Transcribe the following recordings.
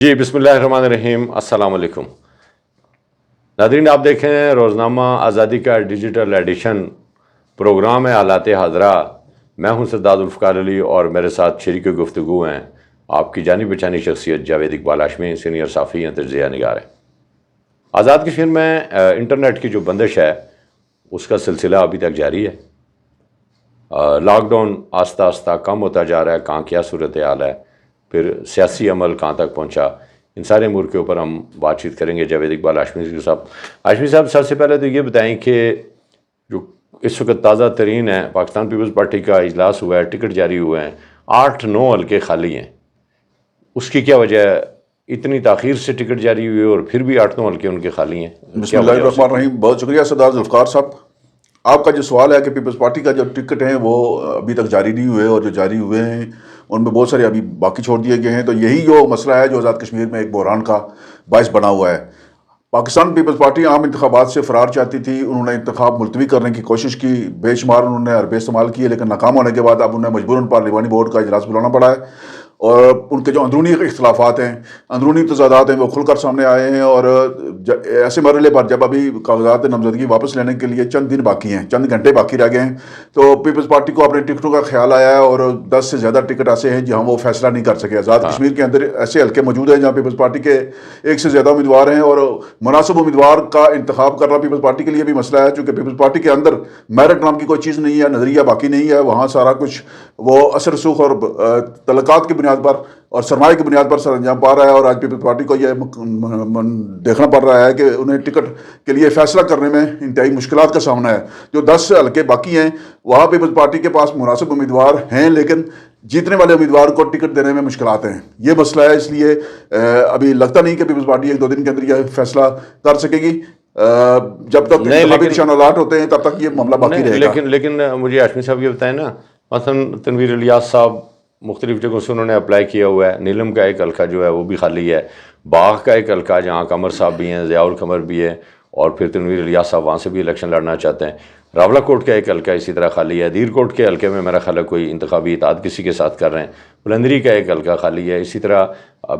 جی بسم اللہ الرحمن الرحیم، السلام علیکم ناظرین، آپ دیکھیں روزنامہ آزادی کا ڈیجیٹل ایڈیشن پروگرام ہے حالات حاضرہ۔ میں ہوں سردار ذوالفقار علی اور میرے ساتھ شریک گفتگو ہیں آپ کی جانی پہچانی شخصیت جاوید اقبال ہاشمی، سینئر صحافی ہیں، تجزیہ نگار ہیں۔ آزاد کشمیر میں انٹرنیٹ کی جو بندش ہے اس کا سلسلہ ابھی تک جاری ہے۔ لاک ڈاؤن آہستہ آہستہ کم ہوتا جا رہا ہے، کہاں کیا صورتحال ہے، پھر سیاسی عمل کہاں تک پہنچا، ان سارے امور کے اوپر ہم بات چیت کریں گے جاوید اقبال ہاشمی صاحب۔ ہاشمی صاحب، سب سے پہلے تو یہ بتائیں کہ جو اس وقت تازہ ترین ہے، پاکستان پیپلز پارٹی کا اجلاس ہوا ہے، ٹکٹ جاری ہوئے ہیں، 8-9 حلقے خالی ہیں، اس کی کیا وجہ ہے؟ اتنی تاخیر سے ٹکٹ جاری ہوئی اور پھر بھی 8-9 حلقے ان کے خالی ہیں۔ بسم اللہ الرحمن الرحیم۔ بہت شکریہ سردار ذوالفقار صاحب۔ آپ کا جو سوال ہے کہ پیپلز پارٹی کا جو ٹکٹ ہیں وہ ابھی تک جاری نہیں ہوئے، اور جو جاری ہوئے ہیں ان میں بہت سارے ابھی باقی چھوڑ دیے گئے ہیں، تو یہی جو مسئلہ ہے جو آزاد کشمیر میں ایک بحران کا باعث بنا ہوا ہے۔ پاکستان پیپلز پارٹی عام انتخابات سے فرار چاہتی تھی، انہوں نے انتخاب ملتوی کرنے کی کوشش کی، بے شمار انہوں نے حربے استعمال کیے، لیکن ناکام ہونے کے بعد اب انہیں مجبوراً پارلیمانی بورڈ کا اجلاس بلانا پڑا ہے، اور ان کے جو اندرونی اختلافات ہیں، اندرونی تضادات ہیں، وہ کھل کر سامنے آئے ہیں۔ اور ایسے مرحلے پر جب ابھی کاغذات نامزدگی واپس لینے کے لیے چند دن باقی ہیں، چند گھنٹے باقی رہ گئے ہیں، تو پیپلز پارٹی کو اپنے ٹکٹوں کا خیال آیا ہے، اور 10 سے زیادہ ٹکٹ ایسے ہیں جہاں وہ فیصلہ نہیں کر سکے۔ آزاد کشمیر کے اندر ایسے حلقے موجود ہیں جہاں پیپلز پارٹی کے 1 سے زیادہ امیدوار ہیں، اور مناسب امیدوار کا انتخاب کرنا پیپلز پارٹی کے لیے بھی مسئلہ ہے، چونکہ پیپلز پارٹی کے اندر میرٹ نام کی کوئی چیز نہیں ہے، نظریہ باقی نہیں ہے، وہاں سارا کچھ وہ اثر رسوخ اور تعلقات کی بنیاد پر اور سرمایہ کی بنیاد پر سر انجام پا رہا ہے۔ اور آج پیپلز پارٹی کو یہ دیکھنا پڑ رہا ہے کہ انہیں ٹکٹ کے لیے فیصلہ کرنے میں انتہائی مشکلات کا سامنا ہے۔ جو 10 حلقے باقی ہیں وہاں پیپلز پارٹی کے پاس مناسب امیدوار ہیں، لیکن جیتنے والے امیدوار کو ٹکٹ دینے میں مشکلات ہیں، یہ مسئلہ ہے۔ اس لیے ابھی لگتا نہیں کہ پیپلز پارٹی 1-2 دن کے اندر یہ فیصلہ کر سکے گی۔ جب تک انتخابی نشانات ہوتے ہیں تب تک یہ معاملہ باقی رہے گا۔ لیکن مجھے ہاشمی صاحب یہ بتائیں نا، مثلا تنویر الیاس صاحب مختلف جگہوں سے انہوں نے اپلائی کیا ہوا ہے، نیلم کا ایک حلقہ جو ہے وہ بھی خالی ہے، باغ کا ایک حلقہ جہاں قمر صاحب بھی ہیں، ضیاء القمر بھی ہے، اور پھر تنویر الیاس صاحب وہاں سے بھی الیکشن لڑنا چاہتے ہیں، راولہ کوٹ کا ایک حلقہ اسی طرح خالی ہے، دیر کوٹ کے حلقے میں میرا خیال ہے کوئی انتخابی اتحاد کسی کے ساتھ کر رہے ہیں، بلندری کا ایک حلقہ خالی ہے، اسی طرح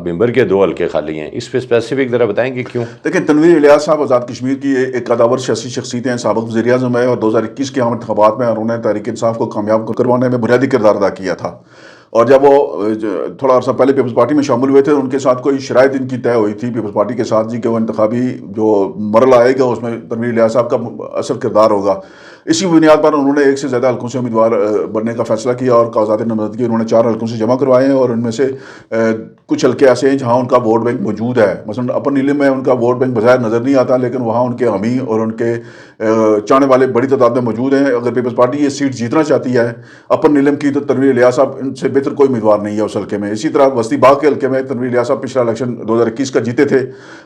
بمبر کے 2 حلقے خالی ہیں۔ اس پہ اسپیسیفک ذرا بتائیں کہ کیوں؟ دیکھیں، تنویر الیاس صاحب آزاد کشمیر کی ایک قداور سیاسی شخصیت ہیں، سابق وزیر اعظم ہے، اور 2021 کے عام انتخابات میں انہوں نے تحریک انصاف کو کامیاب کروانے میں بنیادی کردار ادا کیا تھا۔ اور جب وہ تھوڑا عرصہ پہلے پیپلز پارٹی میں شامل ہوئے تھے، ان کے ساتھ کوئی شرائط ان کی طے ہوئی تھی پیپلز پارٹی کے ساتھ، جی کہ وہ انتخابی جو مرحلہ آئے گا اس میں تنویر الیاس صاحب کا اثر کردار ہوگا۔ اسی بنیاد پر انہوں نے 1 سے زیادہ حلقوں سے امیدوار بننے کا فیصلہ کیا، اور کاغذات نامزدگی انہوں نے 4 حلقوں سے جمع کروائے ہیں، اور ان میں سے کچھ حلقے ایسے ہیں جہاں ان کا ووٹ بینک موجود ہے۔ مثلا اپر نیلم میں ان کا ووٹ بینک بظاہر نظر نہیں آتا، لیکن وہاں ان کے حامی اور ان کے چاہنے والے بڑی تعداد میں موجود ہیں۔ اگر پیپلز پارٹی یہ سیٹ جیتنا چاہتی ہے اپر نیلم کی، تو تنویر الیاس صاحب ان سے بہتر کوئی امیدوار نہیں ہے اس حلقے میں۔ اسی طرح وسطی باغ کے حلقے میں تنویر الیاس صاحب پچھلا الیکشن 2021 کا جیتے تھے،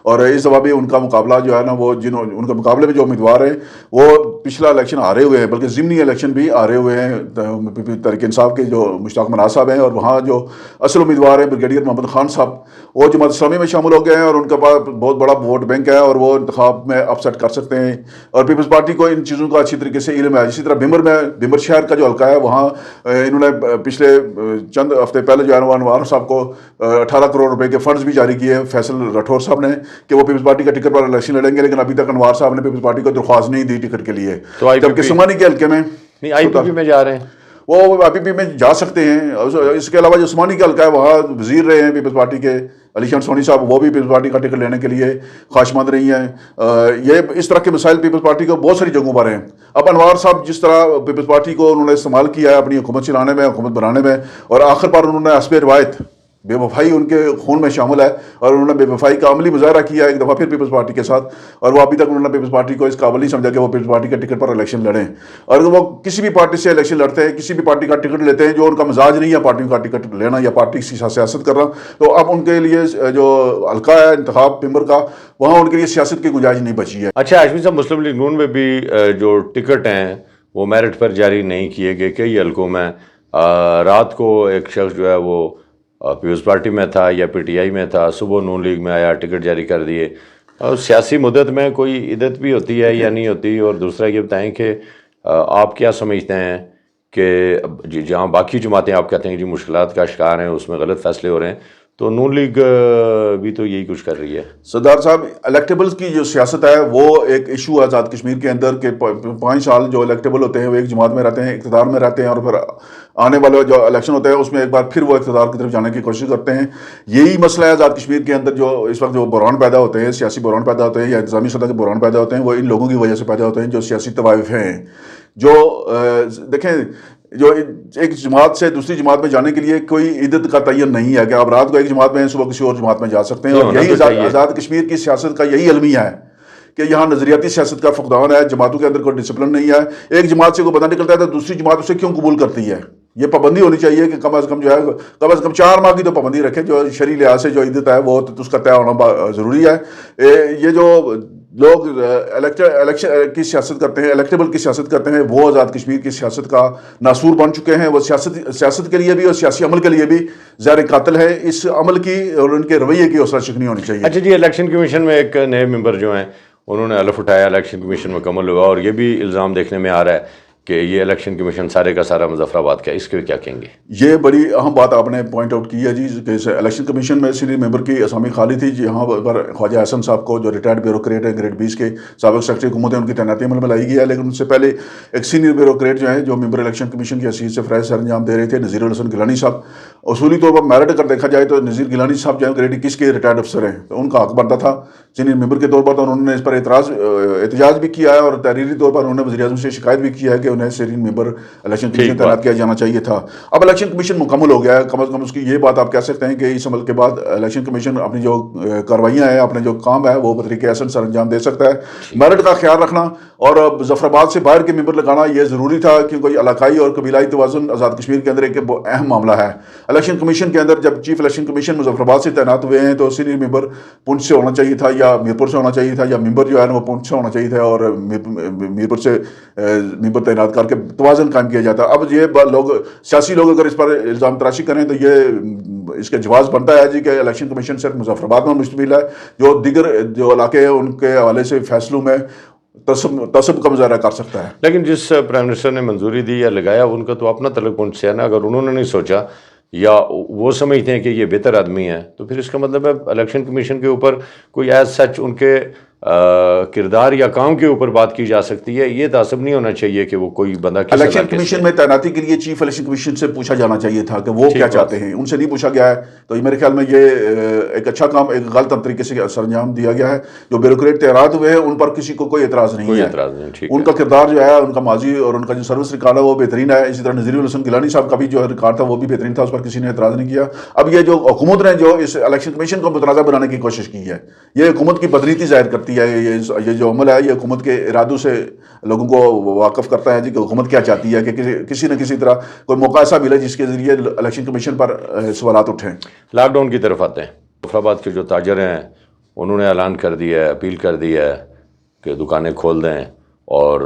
اور اس دفعہ بھی ان کا مقابلہ جو ہے نا، وہ ان کے مقابلے میں جو امیدوار ہیں وہ پچھلا الیکشن ہارے ہوئے ہیں، بلکہ ضمنی الیکشن بھی ہارے ہوئے ہیں تحریک انصاف کے جو مشتاق مناز صاحب ہیں، اور وہاں جو اصل امیدوار ہیں بریگیڈیئر محمد خان صاحب، وہ جماعت اسلامی میں شامل ہو گئے ہیں، اور ان کے پاس بہت بڑا ووٹ بینک ہے، اور وہ انتخاب میں اپ سیٹ کر سکتے ہیں۔ اور پیپلز پارٹی کو ان چیزوں کا اچھی طریقے سے علم ہے۔ اسی طرح بمبر شہر کا جو حلقہ ہے، وہاں انہوں نے پچھلے چند ہفتے پہلے جو ہے انوار صاحب کو 18 کروڑ روپے کے فنڈز بھی جاری کیے فیصل راٹھور صاحب نے کہ وہ پیپلز پارٹی کا ٹکٹ پر الیکشن لڑیں گے، لیکن ابھی تک انوار صاحب نے پیپلز پارٹی کو درخواست نہیں دی ٹکٹ کے لیے۔ جبکہ سمانی کے حلقے میں آئی پی پی میں جا رہے ہیں، وہ آئی پی پی میں جا سکتے ہیں۔ اس کے علاوہ جو عثمانی کا حلقہ ہے وہاں وزیر رہے ہیں پیپلز پارٹی کے علی شان سونی صاحب، وہ بھی پیپلز پارٹی کا ٹکٹ لینے کے لیے خواہشمند رہی ہیں۔ یہ اس طرح کے مسائل پیپلز پارٹی کو بہت ساری جگہوں پر ہیں۔ اب انوار صاحب جس طرح پیپلز پارٹی کو انہوں نے استعمال کیا ہے اپنی حکومت چلانے میں، حکومت بنانے میں، اور آخر پر انہوں نے حسب روایت بے وفائی ان کے خون میں شامل ہے، اور انہوں نے بے وفائی کا عملی مظاہرہ کیا ایک دفعہ پھر پیپلز پارٹی کے ساتھ، اور وہ ابھی تک انہوں نے پیپلز پارٹی کو اس قابل نہیں سمجھا کہ وہ پیپلز پارٹی کے ٹکٹ پر الیکشن لڑیں۔ اور وہ کسی بھی پارٹی سے الیکشن لڑتے ہیں، کسی بھی پارٹی کا ٹکٹ لیتے ہیں جو ان کا مزاج نہیں ہے پارٹیوں کا ٹکٹ لینا یا پارٹی کی سیاست کرنا، تو اب ان کے لیے جو حلقہ ہے انتخاب ممبر کا، وہاں ان کے لیے سیاست کی گنجائش نہیں بچی ہے۔ اچھا ہاشمی صاحب، مسلم لیگ نون میں بھی جو ٹکٹ ہیں وہ میرٹ پر جاری نہیں کیے گئے کئی حلقوں میں۔ رات کو ایک شخص جو ہے وہ پیپلز پارٹی میں تھا یا پی ٹی آئی میں تھا، صبح نون لیگ میں آیا، ٹکٹ جاری کر دیے۔ اور سیاسی مدت میں کوئی عدت بھی ہوتی ہے یا نہیں ہوتی؟ اور دوسرا یہ بتائیں کہ آپ کیا سمجھتے ہیں کہ جہاں باقی جماعتیں آپ کہتے ہیں کہ جی مشکلات کا شکار ہیں، اس میں غلط فیصلے ہو رہے ہیں، تو نون لیگ بھی تو یہی کچھ کر رہی ہے. سردار صاحب الیکٹیبلز کی جو سیاست ہے وہ ایک ایشو ہے آزاد کشمیر کے اندر کہ 5 سال جو الیکٹیبل ہوتے ہیں وہ ایک جماعت میں رہتے ہیں, اقتدار میں رہتے ہیں, اور پھر آنے والے جو الیکشن ہوتے ہیں اس میں ایک بار پھر وہ اقتدار کی طرف جانے کی کوشش کرتے ہیں. یہی مسئلہ ہے آزاد کشمیر کے اندر جو اس وقت جو بحران پیدا ہوتے ہیں, سیاسی بحران پیدا ہوتے ہیں یا انتظامی سطح کے بحران پیدا ہوتے ہیں, وہ ان لوگوں کی وجہ سے پیدا ہوتے ہیں جو سیاسی طوائف ہیں. جو دیکھیں جو ایک جماعت سے دوسری جماعت میں جانے کے لیے کوئی عدت کا تعین نہیں ہے کہ آپ رات کو ایک جماعت میں ہیں, صبح کسی اور جماعت میں جا سکتے ہیں. اور یہی آزاد کشمیر کی سیاست کا یہی المیہ ہے کہ یہاں نظریاتی سیاست کا فقدان ہے, جماعتوں کے اندر کوئی ڈسپلن نہیں ہے. ایک جماعت سے کوئی بندہ نکلتا ہے تو دوسری جماعت اسے کیوں قبول کرتی ہے؟ یہ پابندی ہونی چاہیے کہ کم از کم جو ہے کم از کم 4 ماہ کی تو پابندی رکھے. جو شرعی لحاظ سے جو عدت ہے وہ تو اس کا طے ہونا ضروری ہے. یہ جو لوگ الیکشن کی سیاست کرتے ہیں, الیکٹیبل کی سیاست کرتے ہیں, وہ آزاد کشمیر کی سیاست کا ناسور بن چکے ہیں. وہ سیاست کے لیے بھی اور سیاسی عمل کے لیے بھی زہر قاتل ہے. اس عمل کی اور ان کے رویے کی حوصلہ شکنی ہونی چاہیے. اچھا جی, الیکشن کمیشن میں ایک نئے ممبر جو ہیں انہوں نے حلف اٹھایا, الیکشن کمیشن مکمل ہوا, اور یہ بھی الزام دیکھنے میں آ رہا ہے کہ یہ الیکشن کمیشن سارے کا سارا مظفر آباد کا. اس کے کیا کہیں گے؟ یہ بڑی اہم بات آپ نے پوائنٹ آؤٹ کی ہے جی کہ الیکشن کمیشن میں سینئر ممبر کی اسامی خالی تھی. یہاں پر خواجہ احسن صاحب کو جو ریٹائرڈ بیوروکریٹ ہیں, گریڈ 20 کے سابق سیکرٹری حکومت ہیں, ان کی تعیناتی عمل میں لائی گئی ہے. لیکن ان سے پہلے ایک سینئر بیوروکریٹ جو ہیں جو ممبر الیکشن کمیشن کی حیثیت سے فرائض سر انجام دے رہے تھے, نذیر الحسن گیلانی صاحب. اصولی طور پر میرٹ اگر دیکھا جائے تو نذیر گیلانی صاحب جو ہے گریڈ 21 کے ریٹائرڈ افسر ہیں, تو ان کا حق بنتا تھا سینئر ممبر کے طور پر. تو انہوں نے اس پر احتجاج بھی کیا ہے اور تحریری طور پر انہوں نے وزیر اعظم سے شکایت بھی کی ہے کہ انہیں سینئر ممبر الیکشن کمیشن تعینات کیا جانا چاہیے تھا. اب الیکشن کمیشن مکمل ہو گیا ہے. کم از کم اس کی یہ بات آپ کہہ سکتے ہیں کہ اس عمل کے بعد الیکشن کمیشن اپنی جو کاروائیاں ہیں, اپنے جو کام ہے وہ بطریقہ احسن سر انجام دے سکتا ہے. میرٹ کا خیال رکھنا اور مظفر آباد سے باہر کے ممبر لگانا یہ ضروری تھا, کیونکہ علاقائی اور قبیلائی توازن آزاد کشمیر کے اندر ایک اہم معاملہ ہے. الیکشن کمیشن کے اندر جب چیف الیکشن کمیشن مظفر آباد سے تعینات ہوئے ہیں تو سینئر ممبر پونچھ سے ہونا چاہیے تھا یا میرپور سے ہونا چاہیے تھا, یا ممبر جو ہے وہ پونچھ سے ہونا چاہیے تھا اور میرپور سے ممبر تعینات کر کے توازن قائم کیا جاتا. اب یہ لوگ سیاسی لوگ اگر اس پر الزام تراشی کریں تو یہ اس کا جواز بنتا ہے جی کہ الیکشن کمیشن صرف مظفر آباد میں مشتمل ہے. جو دیگر جو علاقے ہیں ان کے حوالے سے فیصلوں میں تصب کا مظاہرہ کر سکتا ہے. لیکن جس پرائم منسٹر نے منظوری دی یا لگایا ان کا تو اپنا تعلق ان سے ہے نا. اگر انہوں نے نہیں سوچا یا وہ سمجھتے ہیں کہ یہ بہتر آدمی ہے تو پھر اس کا مطلب ہے الیکشن کمیشن کے اوپر کوئی ایز سچ ان کے کردار یا کام کے اوپر بات کی جا سکتی ہے. یہ تعصب نہیں ہونا چاہیے کہ وہ کوئی بندہ الیکشن کمیشن میں تعیناتی کے لیے چیف الیکشن کمیشن سے پوچھا جانا چاہیے تھا کہ وہ کیا چاہتے ہیں. ان سے نہیں پوچھا گیا ہے تو میرے خیال میں یہ ایک اچھا کام ایک غلط طریقے سے سر انجام دیا گیا ہے. جو بیوروکریٹ تعینات ہوئے ہیں ان پر کسی کو کوئی اعتراض نہیں ہے. ان کا کردار جو ہے, ان کا ماضی اور ان کا جو سروس ریکارڈ ہے وہ بہترین ہے. اسی طرح نذیر الحسن گیلانی صاحب کا بھی جو ریکارڈ تھا وہ بھی بہترین تھا, اس پر کسی نے اعتراض نہیں کیا. اب یہ جو حکومت نے جو اس الیکشن کمیشن کو متنازع بنانے کی کوشش کی ہے, یہ حکومت کی بدنیتی ظاہر کرتی ہے. یہ جو عمل ہے یہ حکومت کے ارادوں سے لوگوں کو واقف کرتا ہے جی کہ حکومت کیا چاہتی ہے, کہ کسی نہ کسی طرح کوئی موقع ایسا ملے جس کے ذریعے الیکشن کمیشن پر سوالات اٹھیں. لاک ڈاؤن کی طرف آتے ہیں. مظفر آباد کے جو تاجر ہیں انہوں نے اعلان کر دیا ہے, اپیل کر دی ہے کہ دکانیں کھول دیں, اور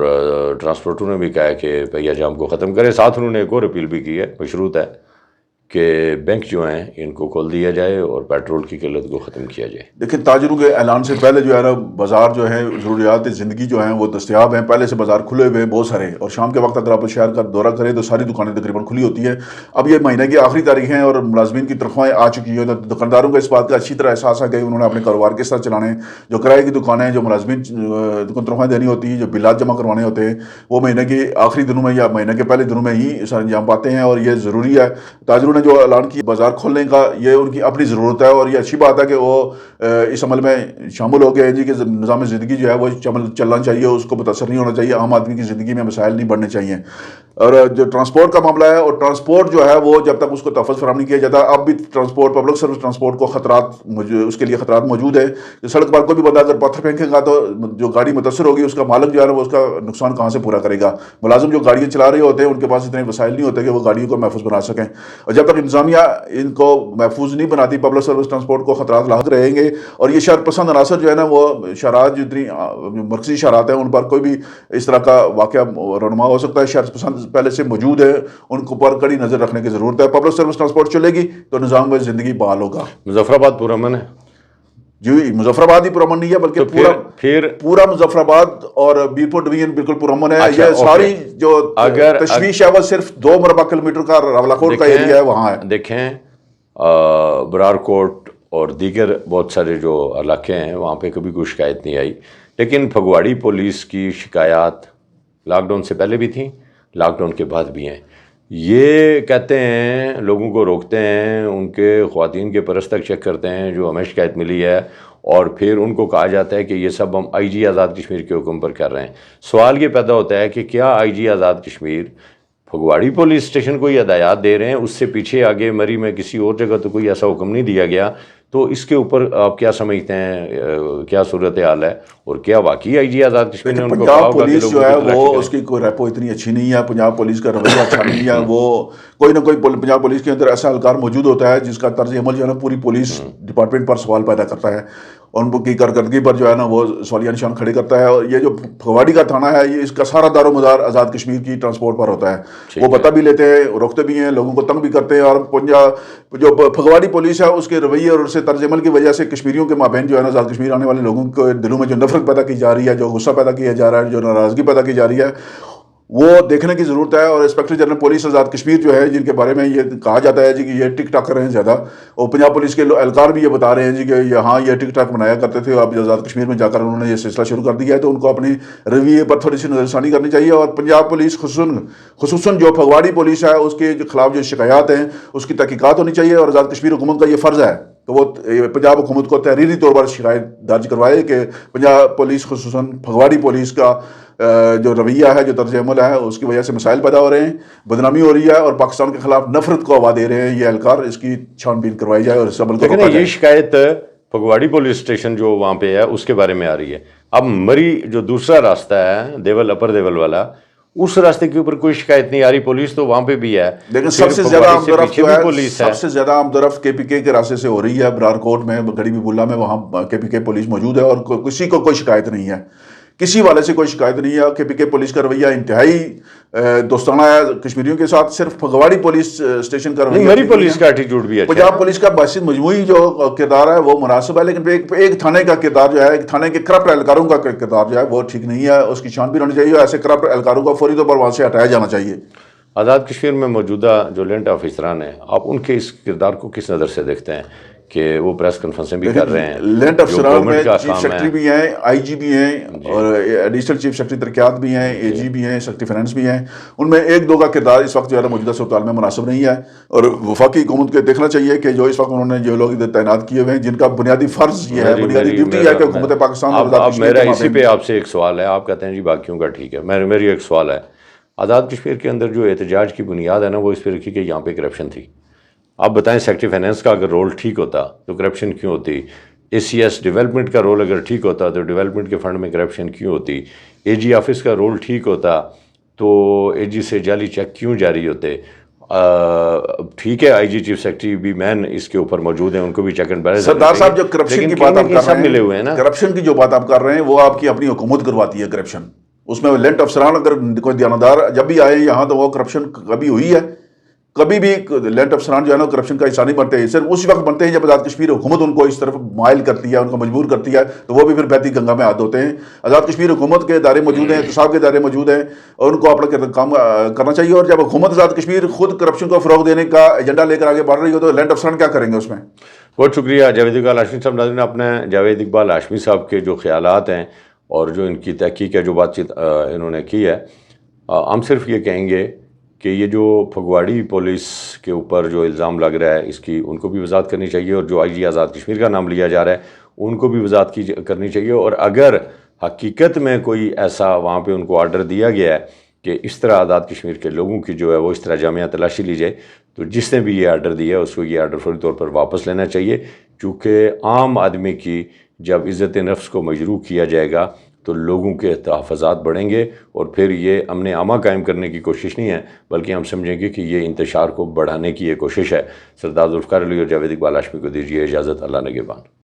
ٹرانسپورٹوں نے بھی کہا ہے کہ پہیہ جام کو ختم کریں. ساتھ انہوں نے ایک اور اپیل بھی کی ہے, مشروط ہے, کہ بینک جو ہیں ان کو کھول دیا جائے اور پیٹرول کی قلت کو ختم کیا جائے. دیکھیں تاجروں کے اعلان سے پہلے جو ہے نا بازار جو ہے ضروریات زندگی جو ہیں وہ دستیاب ہیں. پہلے سے بازار کھلے ہوئے ہیں بہت سارے, اور شام کے وقت اگر آپ شہر کا دورہ کریں تو ساری دکانیں تقریباً کھلی ہوتی ہیں. اب یہ مہینے کی آخری تاریخ ہیں اور ملازمین کی تنخواہیں آ چکی ہیں, تو دکانداروں کو اس بات کا اچھی طرح احساس ہے کہ انہوں نے اپنے کاروبار کس طرح چلانے. جو کرائے کی دکانیں, جو ملازمین کو تنخواہیں دینی ہوتی ہیں, جو بلات جمع کروانے ہوتے ہیں, وہ مہینے کے آخری دنوں میں یا مہینے کے پہلے دنوں میں ہی سر انجام پاتے ہیں, اور یہ ضروری ہے. تاجروں نے جو اعلان کیا بازار کھولنے کا, یہ ان کی اپنی ضرورت ہے, اور یہ اچھی بات ہے کہ وہ اس عمل میں شامل ہو گئے ہیں جی کہ نظام زندگی جو ہے وہ چلنا چاہیے, اس کو متاثر نہیں ہونا چاہیے, عام آدمی کی زندگی میں مسائل نہیں بڑھنے چاہیے. اور جو ٹرانسپورٹ کا معاملہ ہے, اور ٹرانسپورٹ جو ہے وہ جب تک اس کو تحفظ فراہم نہیں کیا جاتا, اب بھی ٹرانسپورٹ پبلک سروس ٹرانسپورٹ کو خطرات, اس کے لیے خطرات موجود ہے. سڑک پر کوئی بھی بندہ اگر پتھر پھینکے گا تو جو گاڑی متاثر ہوگی اس کا مالک جو ہے وہ اس کا نقصان کہاں سے پورا کرے گا. ملازم جو گاڑیاں چلا رہے ہوتے ہیں ان کے پاس اتنے وسائل نہیں ہوتے کہ وہ گاڑیوں کو محفوظ بنا سکیں, اور جب تک انتظامیہ ان کو محفوظ نہیں بناتی پبلک سروس ٹرانسپورٹ کو خطرات لاحق رہیں گے. اور یہ شہر پسند عناصر جو ہے نا وہ شہرات جو اتنی مرکزی شہرات ہیں ان پر کوئی بھی اس طرح کا واقعہ رونما ہو سکتا ہے. شہر پسند پہلے سے موجود ہے, ان کو پر کڑی نظر رکھنے کی ضرورت ہے. پبلک سروس ٹرانسپورٹ چلے گی تو نظام میں زندگی بحال ہوگا. مظفر آباد پرامن ہے جی. مظفر آباد ہی پرامن نہیں ہے بلکہ پورا مظفر آباد اور بیرپور ڈویژن بالکل پرامن ہے. یہ ساری جو تشویش ہے وہ صرف 2 مربع کلومیٹر کا راولاکوٹ کا ایریا ہے وہاں ہے. دیکھیں برار کوٹ اور دیگر بہت سارے جو علاقے ہیں وہاں پہ کبھی کوئی شکایت نہیں آئی، لیکن پھگواڑی پولیس کی شکایات لاک ڈاؤن سے پہلے بھی تھیں، لاک ڈاؤن کے بعد بھی ہیں۔ یہ کہتے ہیں، لوگوں کو روکتے ہیں، ان کے خواتین کے پرس تک چیک کرتے ہیں جو ہمیں شکایت ملی ہے، اور پھر ان کو کہا جاتا ہے کہ یہ سب ہم آئی جی آزاد کشمیر کے حکم پر کر رہے ہیں۔ سوال یہ پیدا ہوتا ہے کہ کیا آئی جی آزاد کشمیر پھگواڑی پولیس اسٹیشن کو یہ ہدایات دے رہے ہیں؟ اس سے پیچھے آگے مری میں کسی اور جگہ تو کوئی ایسا حکم نہیں دیا گیا۔ تو اس کے اوپر آپ کیا سمجھتے ہیں، کیا صورتحال ہے، اور کیا واقعی آئی جی آزاد کشمیر نے ان کو کہا پنجاب ہوگا کہ پولیس جو لوگوں ہے کی تلاشی وہ کریں؟ اس کی کوئی ریپو اتنی اچھی نہیں ہے، پنجاب پولیس کا رویہ اچھا نہیں ہے، وہ کوئی نہ کوئی پنجاب پولیس کے اندر ایسا اہلکار موجود ہوتا ہے جس کا طرز عمل جو ہے نا پوری پولیس ڈپارٹمنٹ پر سوال پیدا کرتا ہے، اور ان کی کارکردگی پر جو ہے نا وہ سوالیہ نشان کھڑے کرتا ہے۔ اور یہ جو پھگواڑی کا تھانہ ہے، یہ اس کا سارا دار و مدار آزاد کشمیر کی ٹرانسپورٹ پر ہوتا ہے۔ وہ پتہ بھی لیتے ہیں، روکتے بھی ہیں، لوگوں کو تنگ بھی کرتے ہیں، اور جو پھگواڑی پولیس ہے اس کے رویے اور اس سے طرز عمل کی وجہ سے کشمیریوں کے مابین جو ہے نا آزاد کشمیر آنے والے لوگوں کے دلوں میں جو نفرت پیدا کی جا رہی ہے، جو غصہ پیدا کیا جا رہا ہے، جو ناراضگی پیدا کی جا رہی ہے، وہ دیکھنے کی ضرورت ہے۔ اور inspector general police Azad Kashmir جو ہے، جن کے بارے میں یہ کہا جاتا ہے جی کہ یہ ٹک ٹاک کر رہے ہیں زیادہ، اور پنجاب پولیس کے اہلکار بھی یہ بتا رہے ہیں جی کہ یہاں یہ ٹک ٹاک بنایا کرتے تھے، اب آزاد کشمیر میں جا کر انہوں نے یہ سلسلہ شروع کر دیا ہے، تو ان کو اپنی رویے پر تھوڑی سی نظر ثانی کرنی چاہیے۔ اور پنجاب پولیس خصوصاً جو پھگواڑی پولیس ہے اس کے خلاف جو شکایات ہیں اس کی تحقیقات ہونی چاہیے، اور آزاد کشمیر حکومت کا یہ فرض ہے تو وہ پنجاب حکومت کو تحریری طور پر شکایت درج کروائے کہ پنجاب پولیس خصوصاً پھگواڑی پولیس کا جو رویہ ہے، جو طرز عمل ہے، اس کی وجہ سے مسائل پیدا ہو رہے ہیں، بدنامی ہو رہی ہے، اور پاکستان کے خلاف نفرت کو ہوا دے رہے ہیں یہ اہلکار۔ اس کی چھان بین کروائی جائے اور اس عمل کو لیکن روکا یہ جائے۔ شکایت پھگواڑی پولیس اسٹیشن جو وہاں پہ ہے اس کے بارے میں آ رہی ہے۔ اب مری جو دوسرا راستہ ہے دیول اپر دیول والا، اس راستے کے اوپر کوئی شکایت نہیں آ رہی، پولیس تو وہاں پہ بھی ہے، لیکن سب سے زیادہ آمد و رفت سب سے زیادہ آمد و رفت کے پی کے راستے سے ہو رہی ہے، برار کوٹ میں، گڑی بلّہ میں، وہاں کے پی کے پولیس موجود ہے، اور کسی کو کوئی شکایت نہیں ہے، کسی والے سے کوئی شکایت نہیں ہے۔ کے پی کے پولیس کا رویہ انتہائی دوستانہ ہے کشمیریوں کے ساتھ، صرف پھگواڑی پولیس اسٹیشن کا رویہ، مری پولیس کا ایٹیٹیوڈ بھی اچھا ہے۔ پنجاب پولیس کا بحث مجموعی جو کردار ہے وہ مناسب ہے، لیکن ایک تھانے کا کردار جو ہے، ایک تھانے کے کرپٹ اہلکاروں کا کردار جو ہے وہ ٹھیک نہیں ہے، اس کی چھان بین ہونی چاہیے، اور ایسے کرپٹ اہلکاروں کو فوری طور پر وہاں سے ہٹایا جانا چاہیے۔ آزاد کشمیر میں موجودہ جو لینڈ آفیسران ہیں، آپ ان کے اس کردار کو کس نظر سے دیکھتے ہیں کہ وہ پریس کانفرنسیں بھی کر رہے ہیں؟ لینڈ افسران میں چیف کام سیکرٹری ہے، بھی ہیں، آئی جی بھی ہیں، اور ایڈیشنل چیف سیکرٹری ترقیات بھی ہیں، اے جی بھی ہیں، سیکرٹری فائنانس بھی ہیں، ان میں ایک دو کا کردار اس وقت جو ہے موجودہ صورتحال میں مناسب نہیں ہے، اور وفاقی حکومت کو دیکھنا چاہیے کہ جو اس وقت انہوں نے جو لوگ ادھر تعینات کیے ہوئے ہیں، جن کا بنیادی فرض یہ ہے، بنیادی ڈیوٹی ہے کہ حکومت پاکستان اور آزاد کشمیر میرا کے اسی مابین۔ پہ آپ سے ایک سوال ہے، آپ کہتے ہیں جی باقیوں کا ٹھیک ہے، میری ایک سوال ہے، آزاد کشمیر کے اندر جو احتجاج کی بنیاد ہے نا، وہ اس پہ رکھی کہ یہاں پہ کرپشن تھی۔ آپ بتائیں سیکرٹری فائنانس کا اگر رول ٹھیک ہوتا تو کرپشن کیوں ہوتی؟ اے سی ایس ڈیولپمنٹ کا رول اگر ٹھیک ہوتا تو ڈیولپمنٹ کے فنڈ میں کرپشن کیوں ہوتی؟ اے جی آفس کا رول ٹھیک ہوتا تو اے جی سے جعلی چیک کیوں جاری ہوتے؟ ٹھیک ہے، آئی جی چیف سیکرٹری بھی مین اس کے اوپر موجود ہیں، ان کو بھی چیک اینڈ بیلنس۔ سردار صاحب جو کرپشن کی بات آپ کر سب رہے ملے ہوئے ہیں نا، ہیں، کرپشن کی جو بات آپ کر رہے ہیں وہ آپ کی اپنی حکومت کرواتی ہے کرپشن، اس میں لینڈ افسران اگر کوئی دیانتدار جب بھی آئے یہاں تو وہ کرپشن کبھی ہوئی ہے؟ کبھی بھی لینڈ افسران جو ہے نا کرپشن کا حصہ نہیں بنتے ہیں، صرف اسی وقت بنتے ہیں جب آزاد کشمیر حکومت ان کو اس طرف مائل کرتی ہے، ان کو مجبور کرتی ہے، تو وہ بھی پھر بہتی گنگا میں ہاتھ ہوتے ہیں۔ آزاد کشمیر حکومت کے ادارے موجود ہیں، احتساب کے ادارے موجود ہیں، اور ان کو اپنا کام کرنا چاہیے۔ اور جب حکومت آزاد کشمیر خود کرپشن کو فروغ دینے کا ایجنڈا لے کر آگے بڑھ رہی ہو تو لینڈ افسران کیا کریں گے اس میں؟ بہت شکریہ جاوید اقبال ہاشمی صاحب۔ ناظرین، آپ نے جاوید اقبال ہاشمی صاحب کے جو خیالات ہیں اور جو ان کی تحقیق ہے، جو بات چیت انہوں نے کی ہے، ہم صرف یہ کہیں گے کہ یہ جو پھگواڑی پولیس کے اوپر جو الزام لگ رہا ہے، اس کی ان کو بھی وضاحت کرنی چاہیے، اور جو آئی جی آزاد کشمیر کا نام لیا جا رہا ہے ان کو بھی وضاحت کرنی چاہیے، اور اگر حقیقت میں کوئی ایسا وہاں پہ ان کو آرڈر دیا گیا ہے کہ اس طرح آزاد کشمیر کے لوگوں کی جو ہے وہ اس طرح جامعہ تلاشی لی جائے، تو جس نے بھی یہ آرڈر دیا ہے اس کو یہ آرڈر فوری طور پر واپس لینا چاہیے، کیونکہ عام آدمی کی جب عزت نفس کو مجروح کیا جائے گا تو لوگوں کے تحفظات بڑھیں گے، اور پھر یہ امن عامہ قائم کرنے کی کوشش نہیں ہے بلکہ ہم سمجھیں گے کہ یہ انتشار کو بڑھانے کی یہ کوشش ہے۔ سردار ذوالفقار علی اور جاوید اقبال ہاشمی کو دیجیے اجازت، اللہ نگہبان۔